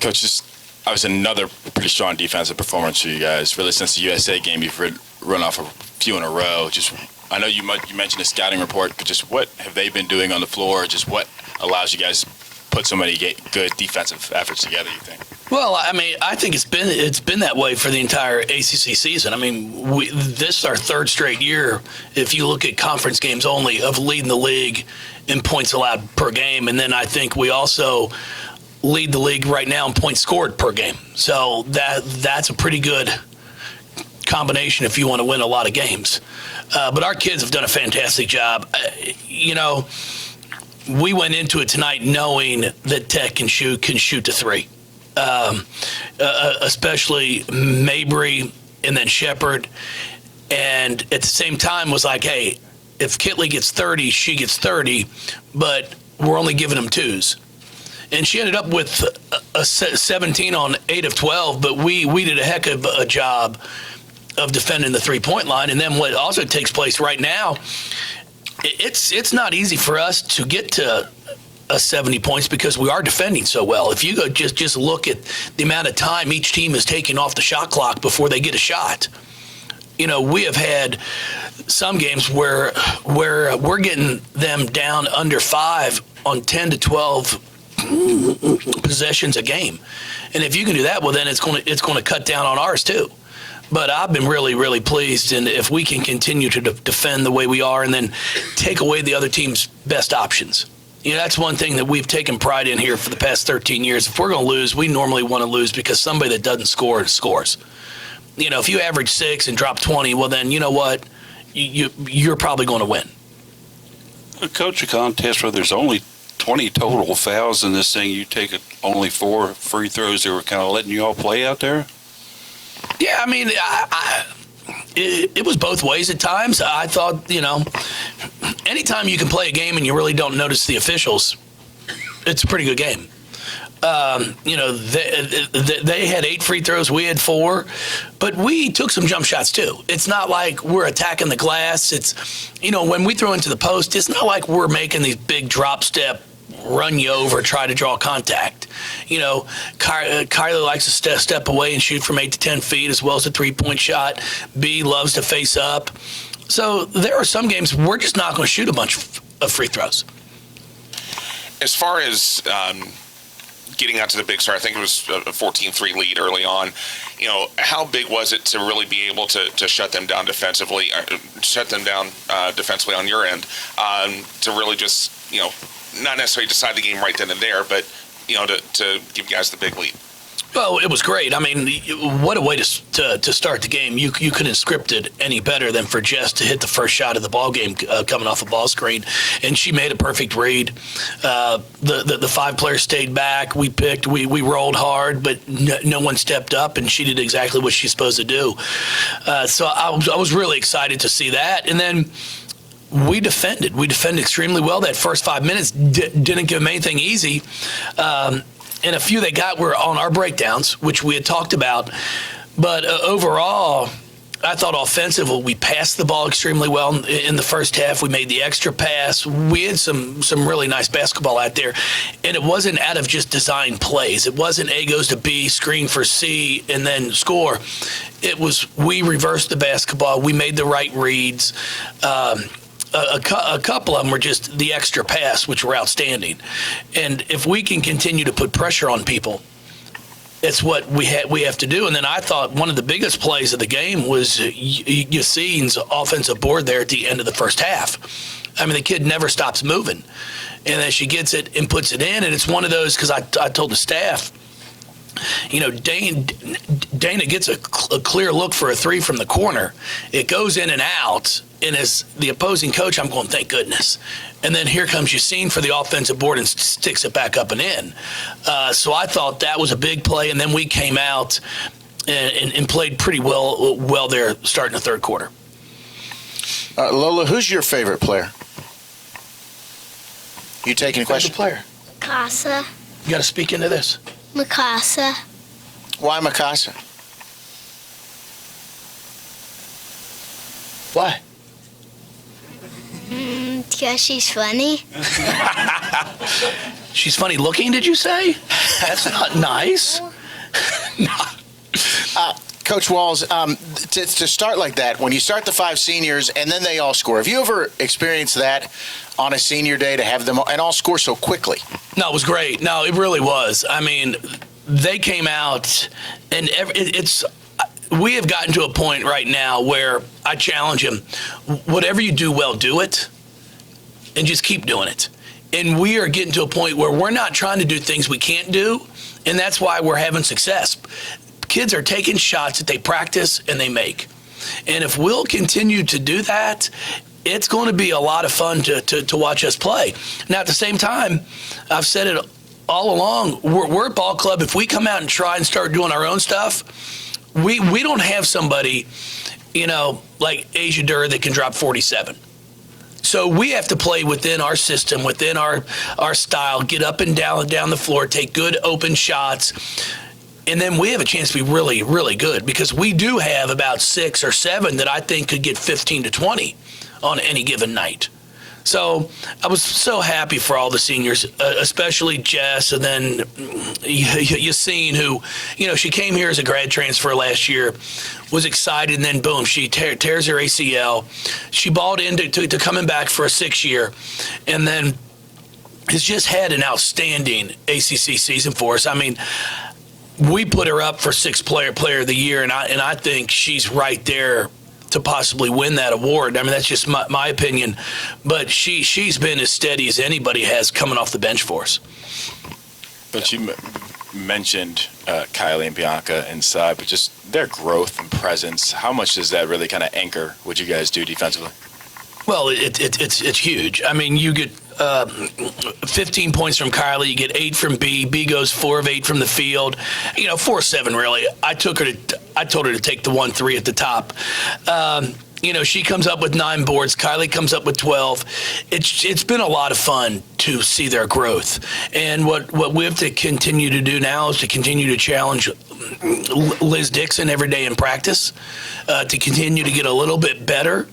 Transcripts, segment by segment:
Coach, just obviously another pretty strong defensive performance for you guys. Really, since the USA game, you've run off a few in a row. Just, I know you mentioned a scouting report, but just what have they been doing on the floor? Just what allows you guys to put so many good defensive efforts together, you think? Well, I mean, I think it's been that way for the entire ACC season. I mean, this is our third straight year, if you look at conference games only, of leading the league in points allowed per game. And then I think we also lead the league right now in points scored per game. So that's a pretty good combination if you want to win a lot of games. But our kids have done a fantastic job. We went into it tonight knowing that Tech can shoot to three. Especially Mabry and then Shepard. And at the same time was like, hey, if Kitley gets 30, she gets 30, but we're only giving them twos. And she ended up with a 17 on 8 of 12, but we did a heck of a job of defending the three-point line. And then what also takes place right now, it's not easy for us to get to 70 points because we are defending so well. If you go just look at the amount of time each team is taking off the shot clock before they get a shot. We have had some games where we're getting them down under 5 on 10 to 12 possessions a game. And if you can do that, well, then it's going to cut down on ours too. But I've been really, really pleased, and if we can continue to defend the way we are and then take away the other team's best options. That's one thing that we've taken pride in here for the past 13 years. If we're going to lose, we normally want to lose because somebody that doesn't score scores. If you average 6 and drop 20, well, then you know what? You're probably going to win. Coach, a contest where there's only 20 total fouls in this thing, you take only 4 free throws that were kind of letting you all play out there? Yeah, I mean, it was both ways at times. I thought, anytime you can play a game and you really don't notice the officials, it's a pretty good game. They had 8 free throws, we had 4, but we took some jump shots too. It's not like we're attacking the glass. It's, when we throw into the post, it's not like we're making these big drop step, run you over, try to draw contact. Kylie likes to step away and shoot from 8 to 10 feet as well as a three-point shot. B loves to face up. So there are some games we're just not going to shoot a bunch of free throws. As far as getting out to the Big Star, I think it was a 14-3 lead early on. How big was it to really be able to shut them down defensively, defensively on your end, to really just, not necessarily decide the game right then and there, but, to give you guys the big lead? Well, it was great. I mean, what a way to start the game. You couldn't script it any better than for Jess to hit the first shot of the ball game coming off a ball screen, and she made a perfect read. The 5 players stayed back. We rolled hard, but no one stepped up, and she did exactly what she's supposed to do. So I was really excited to see that, and then we defended. We defended extremely well. That first 5 minutes didn't give them anything easy. And a few they got were on our breakdowns, which we had talked about. But overall, I thought offensively, we passed the ball extremely well in the first half. We made the extra pass. We had some really nice basketball out there. And it wasn't out of just design plays. It wasn't A goes to B, screen for C, and then score. It was we reversed the basketball. We made the right reads. A couple of them were just the extra pass, which were outstanding. And if we can continue to put pressure on people, it's what we have to do. And then I thought one of the biggest plays of the game was Yassine's offensive board there at the end of the first half. I mean, the kid never stops moving. And then she gets it and puts it in. And it's one of those, because I told the staff, Dana gets a clear look for a 3 from the corner. It goes in and out. And as the opposing coach, I'm going, thank goodness. And then here comes Yassine for the offensive board and sticks it back up and in. So I thought that was a big play. And then we came out and played pretty well there starting the third quarter. Lola, who's your favorite player? You taking a question? Favorite player? Mikasa. You got to speak into this. Mikasa. Why Mikasa? Why? Because she's funny. She's funny looking, did you say? That's not nice. Coach Walz, to start like that, when you start the 5 seniors and then they all score, have you ever experienced that on a senior day to have them and all score so quickly? No, it was great. No, it really was. I mean, they came out, and we have gotten to a point right now where I challenge them, whatever you do well, do it, and just keep doing it. And we are getting to a point where we're not trying to do things we can't do, and that's why we're having success. Kids are taking shots that they practice and they make. And if we'll continue to do that, it's going to be a lot of fun to watch us play. Now, at the same time, I've said it all along, we're a ball club. If we come out and try and start doing our own stuff, we don't have somebody, like Asia Durr that can drop 47. So we have to play within our system, within our style, get up and down the floor, take good open shots. And then we have a chance to be really, really good because we do have about 6 or 7 that I think could get 15 to 20 on any given night. So I was so happy for all the seniors, especially Jess, and then Yassine, who, she came here as a grad transfer last year, was excited, and then boom, she tears her ACL. She balled in to coming back for a 6th year, and then has just had an outstanding ACC season for us. I mean, we put her up for 6th player of the year, and I think she's right there to possibly win that award. I mean, that's just my opinion. But she's been as steady as anybody has coming off the bench for us. But you mentioned Kylie and Bianca inside, but just their growth and presence, how much does that really kind of anchor what you guys do defensively? Well, it's huge. I mean, you get 15 points from Kylie, you get 8 from B. B goes 4 of 8 from the field. 4-7 really. I told her to take the 1-3 at the top. She comes up with 9 boards. Kylie comes up with 12. It's been a lot of fun to see their growth. And what we have to continue to do now is to continue to challenge Liz Dixon every day in practice, to continue to get a little bit better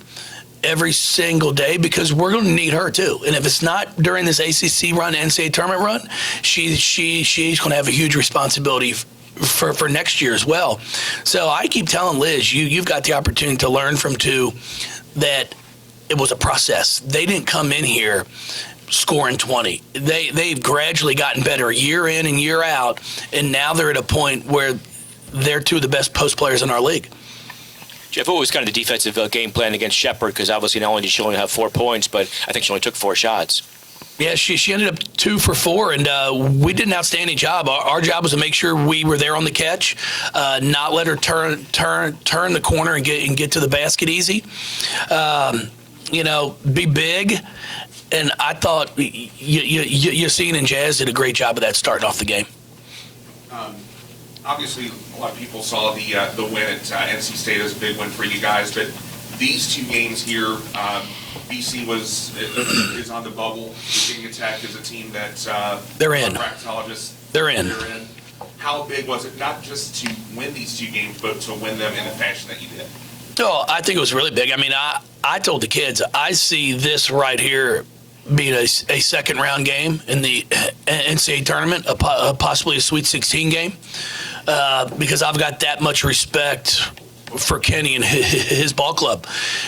every single day, because we're going to need her too. And if it's not during this ACC run, NCAA tournament run, she's going to have a huge responsibility for next year as well. So I keep telling Liz, you've got the opportunity to learn from 2 that it was a process. They didn't come in here scoring 20. They've gradually gotten better year in and year out, and now they're at a point where they're 2 of the best post players in our league. Jeff, what was kind of the defensive game plan against Shepherd? Because obviously not only did she only have 4 points, but I think she only took 4 shots. Yeah, she ended up 2 for 4, and we did an outstanding job. Our job was to make sure we were there on the catch, not let her turn the corner and get to the basket easy. Be big. And I thought Yassine and Jazz did a great job of that starting off the game. Obviously, a lot of people saw the win at NC State as a big win for you guys, but these 2 games here, BC is on the bubble. Virginia Tech is a team that they're in. Bracketologists, they're in. How big was it, not just to win these 2 games, but to win them in the fashion that you did? Oh, I think it was really big. I mean, I told the kids, I see this right here being a 2nd round game in the NCAA tournament, possibly a Sweet 16 game, because I've got that much respect for Kenny and his ball club.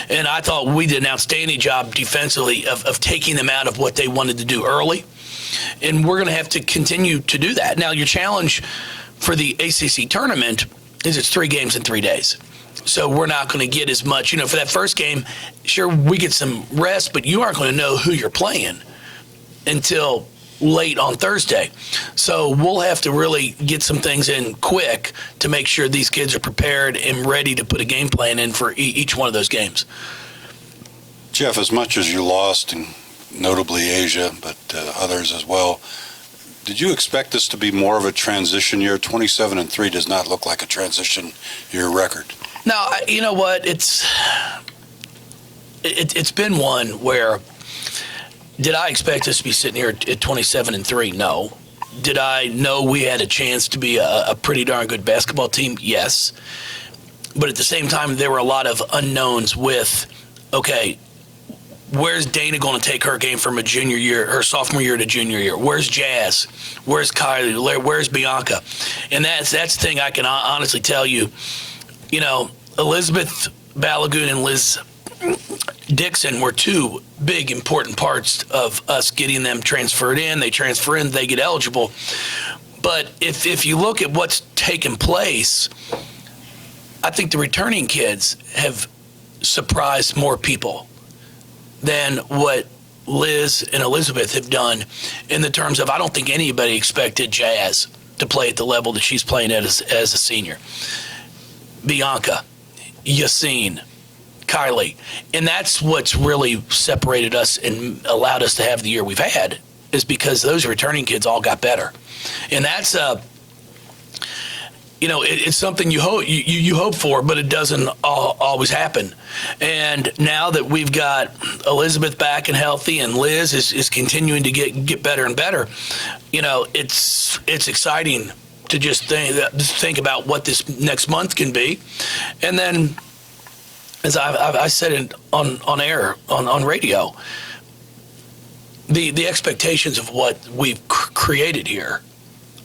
And I thought we did an outstanding job defensively of taking them out of what they wanted to do early. And we're going to have to continue to do that. Now, your challenge for the ACC tournament is it's 3 games in 3 days. So we're not going to get as much. For that first game, sure, we get some rest, but you aren't going to know who you're playing until late on Thursday. So we'll have to really get some things in quick to make sure these kids are prepared and ready to put a game plan in for each one of those games. Jeff, as much as you lost, and notably Asia, but others as well, did you expect this to be more of a transition year? 27-3 does not look like a transition year record. No, you know what? It's been one where, did I expect us to be sitting here at 27-3? No. Did I know we had a chance to be a pretty darn good basketball team? Yes. But at the same time, there were a lot of unknowns with, okay, Where's Dana going to take her game from her sophomore year to junior year? Where's Jazz? Where's Kylie? Where's Bianca? And that's the thing I can honestly tell you. You know, Elizabeth Balagoon and Liz Dixon were two big important parts of us getting them transferred in. They transfer in, they get eligible. But if you look at what's taken place, I think the returning kids have surprised more people than what Liz and Elizabeth have done in the terms of, I don't think anybody expected Jazz to play at the level that she's playing at as a senior. Bianca, Yassine, Kylie. And that's what's really separated us and allowed us to have the year we've had, is because those returning kids all got better. And that's it's something you hope for, but it doesn't always happen. And now that we've got Elizabeth back and healthy, and Liz is continuing to get better and better, it's exciting to just think about what this next month can be. And then, as I said it on air, on radio, the expectations of what we've created here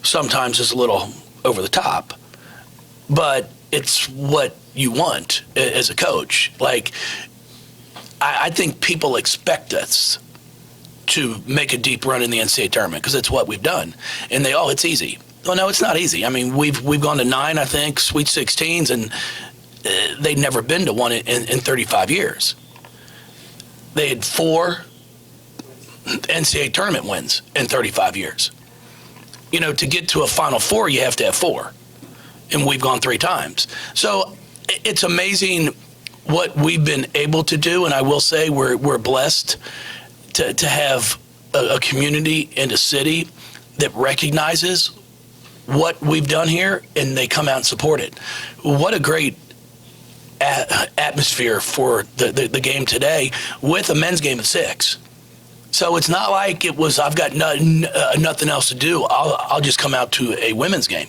sometimes is a little over the top. But it's what you want as a coach. Like, I think people expect us to make a deep run in the NCAA tournament because it's what we've done. And it's easy. Well, no, it's not easy. I mean, we've gone to 9, I think, Sweet 16s, and they'd never been to one in 35 years. They had 4 NCAA tournament wins in 35 years. To get to a Final Four, you have to have 4. And we've gone 3 times. So it's amazing what we've been able to do. And I will say we're blessed to have a community and a city that recognizes what we've done here, and they come out and support it. What a great atmosphere for the game today, with a men's game at 6. So it's not like it was, I've got nothing else to do, I'll just come out to a women's game.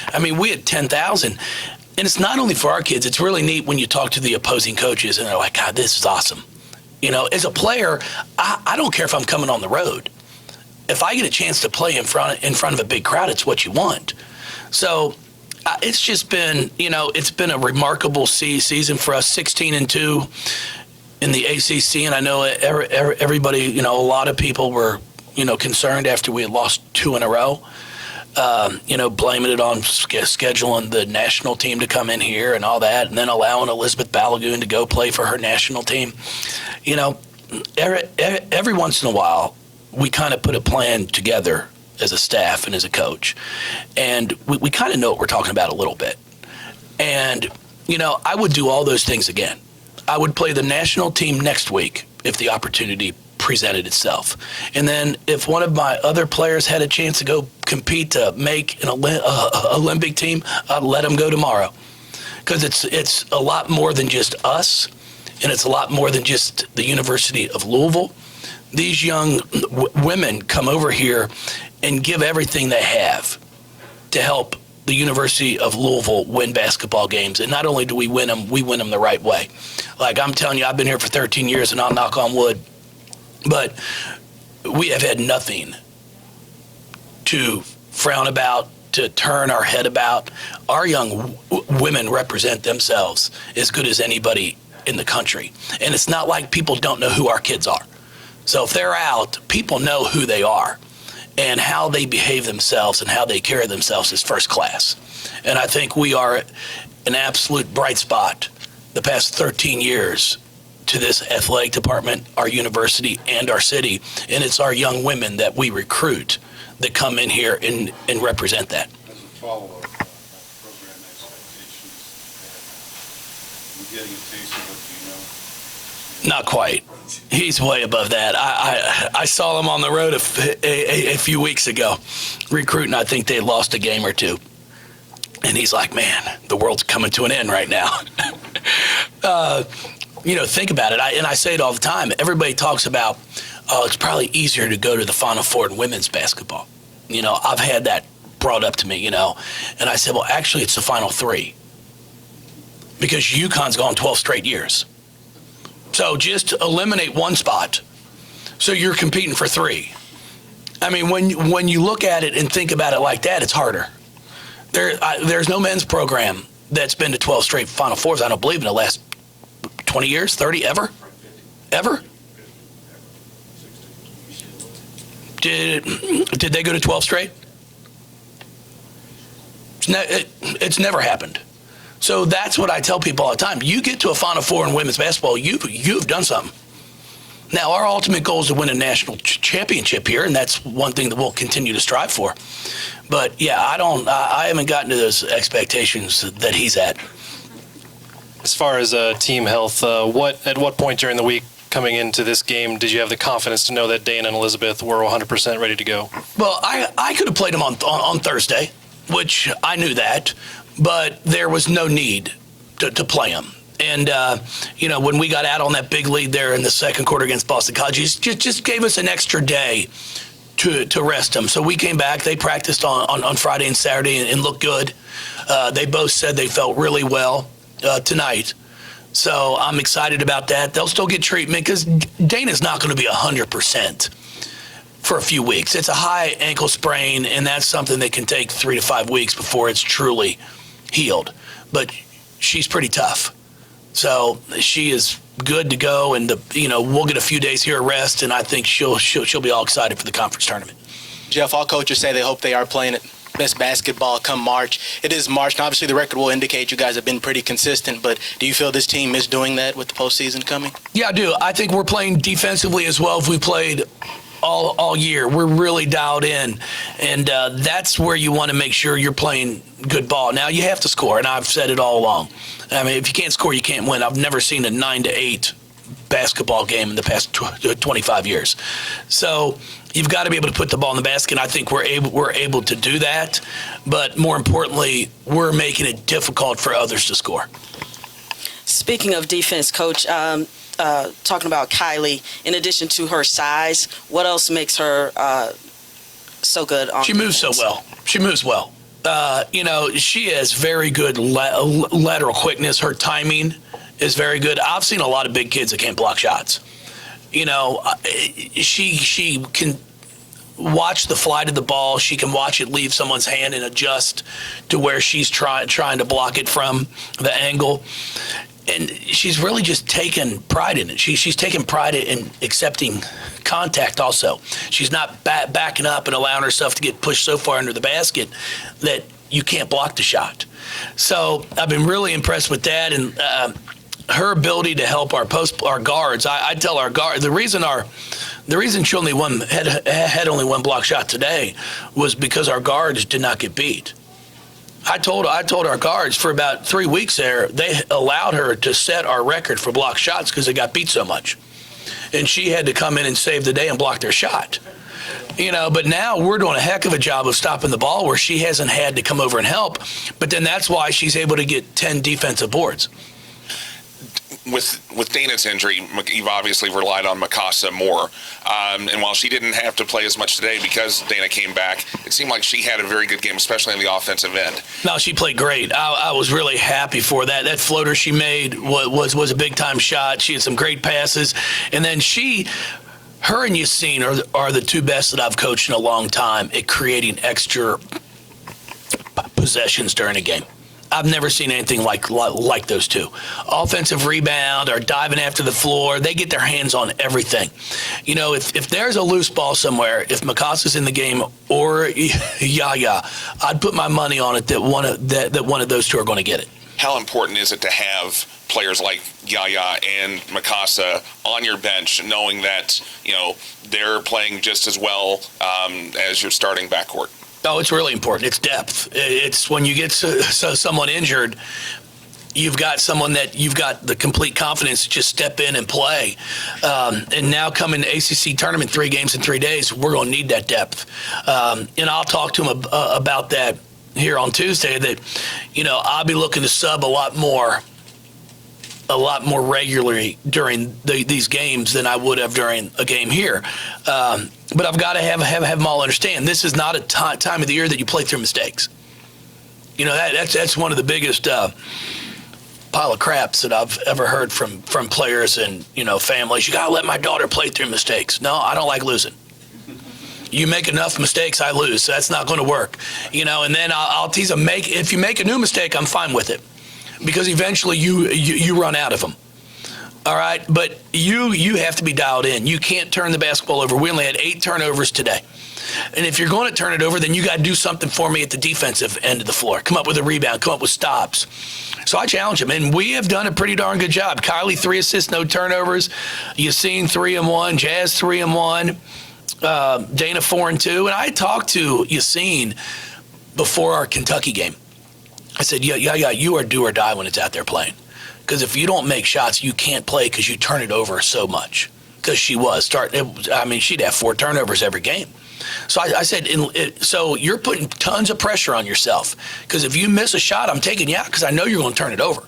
I mean, we had 10,000, and it's not only for our kids. It's really neat when you talk to the opposing coaches, and they're like, God, this is awesome. As a player, I don't care if I'm coming on the road. If I get a chance to play in front of a big crowd, it's what you want. So it's just been, it's been a remarkable season for us, 16-2 in the ACC, and I know everybody, a lot of people were, concerned after we had lost 2 in a row. Blaming it on scheduling the national team to come in here and all that, and then allowing Elizabeth Balagoon to go play for her national team. Every once in a while, we kind of put a plan together as a staff and as a coach, and we kind of know what we're talking about a little bit. And, I would do all those things again. I would play the national team next week if the opportunity presented itself. And then if one of my other players had a chance to go compete to make an Olympic team, I'd let them go tomorrow. Because it's a lot more than just us, and it's a lot more than just the University of Louisville. These young women come over here and give everything they have to help the University of Louisville win basketball games. And not only do we win them the right way. Like I'm telling you, I've been here for 13 years, and I'll knock on wood, but we have had nothing to frown about, to turn our head about. Our young women represent themselves as good as anybody in the country. And it's not like people don't know who our kids are. So if they're out, people know who they are, and how they behave themselves and how they carry themselves is first class. And I think we are an absolute bright spot the past 13 years to this athletic department, our university, and our city. And it's our young women that we recruit that come in here and represent that. As a follow-up, program expectations, you getting a taste of what you know? Not quite. He's way above that. I saw him on the road a few weeks ago recruiting. I think they lost a game or 2. And he's like, man, the world's coming to an end right now. Think about it. I say it all the time. Everybody talks about, it's probably easier to go to the Final Four in women's basketball. I've had that brought up to me, and I said, well, actually, it's the Final 3. Because UConn's gone 12 straight years. So just eliminate one spot, so you're competing for 3. I mean, when you look at it and think about it like that, it's harder. There's no men's program that's been to 12 straight Final Fours, I don't believe, in the last 20 years, 30, ever? Ever? Did they go to 12 straight? It's never happened. So that's what I tell people all the time. You get to a Final Four in women's basketball, you've done something. Now, our ultimate goal is to win a national championship here, and that's one thing that we'll continue to strive for. But, yeah, I haven't gotten to those expectations that he's at. As far as team health, at what point during the week coming into this game did you have the confidence to know that Dana and Elizabeth were 100% ready to go? Well, I could have played them on Thursday, which I knew that, but there was no need to play them. And, when we got out on that big lead there in the second quarter against Boston College, just gave us an extra day to rest them. So we came back. They practiced on Friday and Saturday and looked good. They both said they felt really well tonight. So I'm excited about that. They'll still get treatment because Dana's not going to be 100% for a few weeks. It's a high ankle sprain, and that's something that can take 3 to 5 weeks before it's truly healed. But she's pretty tough. So she is good to go, and we'll get a few days here of rest, and I think she'll be all excited for the conference tournament. Jeff, all coaches say they hope they are playing at best basketball come March. It is March, and obviously the record will indicate you guys have been pretty consistent, but do you feel this team is doing that with the postseason coming? Yeah, I do. I think we're playing defensively as well as we played all year. We're really dialed in, and that's where you want to make sure you're playing good ball. Now, you have to score, and I've said it all along. I mean, if you can't score, you can't win. I've never seen a 9-8 basketball game in the past 25 years. So you've got to be able to put the ball in the basket, and I think we're able to do that. But more importantly, we're making it difficult for others to score. Speaking of defense, Coach, talking about Kylie, in addition to her size, what else makes her so good on defense? She moves well. She has very good lateral quickness. Her timing is very good. I've seen a lot of big kids that can't block shots. She can watch the flight of the ball. She can watch it leave someone's hand and adjust to where she's trying to block it from the angle. And she's really just taken pride in it. She's taken pride in accepting contact also. She's not backing up and allowing herself to get pushed so far under the basket that you can't block the shot. So I've been really impressed with that, and her ability to help our guards. I tell our guard the reason she only had only one block shot today was because our guards did not get beat. I told our guards for about 3 weeks there, they allowed her to set our record for block shots because they got beat so much. And she had to come in and save the day and block their shot. But now we're doing a heck of a job of stopping the ball where she hasn't had to come over and help. But then that's why she's able to get 10 defensive boards. With Dana's injury, you've obviously relied on Mikasa more. And while she didn't have to play as much today because Dana came back, it seemed like she had a very good game, especially on the offensive end. No, she played great. I was really happy for that. That floater she made was a big-time shot. She had some great passes. And then her and Yassine are the two best that I've coached in a long time at creating extra possessions during a game. I've never seen anything like those two. Offensive rebound or diving after the floor, they get their hands on everything. If there's a loose ball somewhere, if Mikasa's in the game or Yaya, I'd put my money on it that one of those two are going to get it. How important is it to have players like Yaya and Mikasa on your bench, knowing that they're playing just as well as your starting backcourt? Oh, it's really important. It's depth. It's when you get someone injured, you've got someone that you've got the complete confidence to just step in and play. And now coming to ACC tournament, 3 games in 3 days, we're going to need that depth. And I'll talk to him about that here on Tuesday, that, I'll be looking to sub a lot more regularly during these games than I would have during a game here. But I've got to have them all understand this is not a time of the year that you play through mistakes. That's one of the biggest pile of craps that I've ever heard from players and, families. You got to let my daughter play through mistakes. No, I don't like losing. You make enough mistakes, I lose. So that's not going to work. And then I'll tease them. If you make a new mistake, I'm fine with it, because eventually you run out of them. All right, but you have to be dialed in. You can't turn the basketball over. We only had 8 turnovers today. And if you're going to turn it over, then you got to do something for me at the defensive end of the floor. Come up with a rebound, come up with stops. So I challenge him, and we have done a pretty darn good job. Kylie, 3 assists, no turnovers. Yassine, 3 and 1. Jazz, 3 and 1. Dana, 4 and 2. And I talked to Yassine before our Kentucky game. I said, yeah, you are do or die when it's out there playing. Because if you don't make shots, you can't play because you turn it over so much. Because she was she'd have 4 turnovers every game. So I said, so you're putting tons of pressure on yourself, because if you miss a shot, I'm taking you out because I know you're going to turn it over.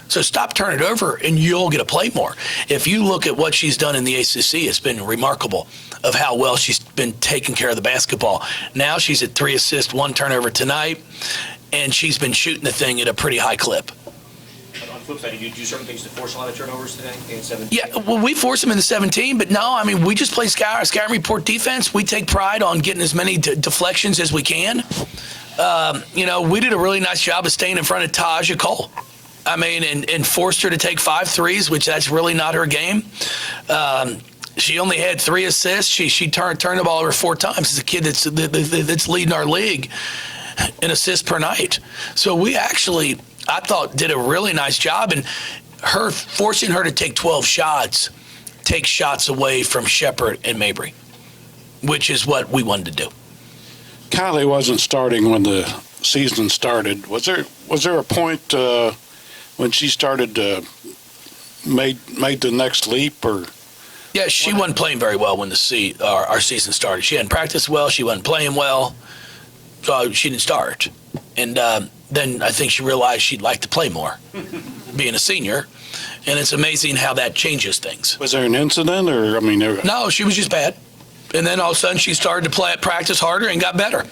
So stop turning it over and you'll get to play more. If you look at what she's done in the ACC, it's been remarkable of how well she's been taking care of the basketball. Now she's at 3 assists, 1 turnover tonight, and she's been shooting the thing at a pretty high clip. On the flip side, did you do certain things to force a lot of turnovers today in 17? Yeah, well, we force them in the 17, but no, we just play scouting report defense. We take pride on getting as many deflections as we can. We did a really nice job of staying in front of Taja Cole. And forced her to take 5 threes, which that's really not her game. She only had 3 assists. She turned the ball over 4 times. It's a kid that's leading our league in assists per night. So we actually, I thought, did a really nice job. And her forcing her to take 12 shots takes shots away from Shepherd and Mabry, which is what we wanted to do. Kylie wasn't starting when the season started. Was there a point when she started to made the next leap, or? Yeah, she wasn't playing very well when our season started. She hadn't practiced well. She wasn't playing well, so she didn't start. And then I think she realized she'd like to play more, being a senior. And it's amazing how that changes things. Was there an incident, or No, she was just bad. And then all of a sudden she started to practice harder and got better.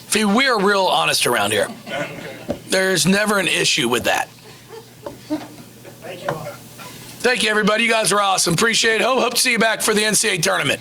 See, we're real honest around here. There's never an issue with that. Thank you, everybody. You guys are awesome. Appreciate it. Hope to see you back for the NCAA tournament.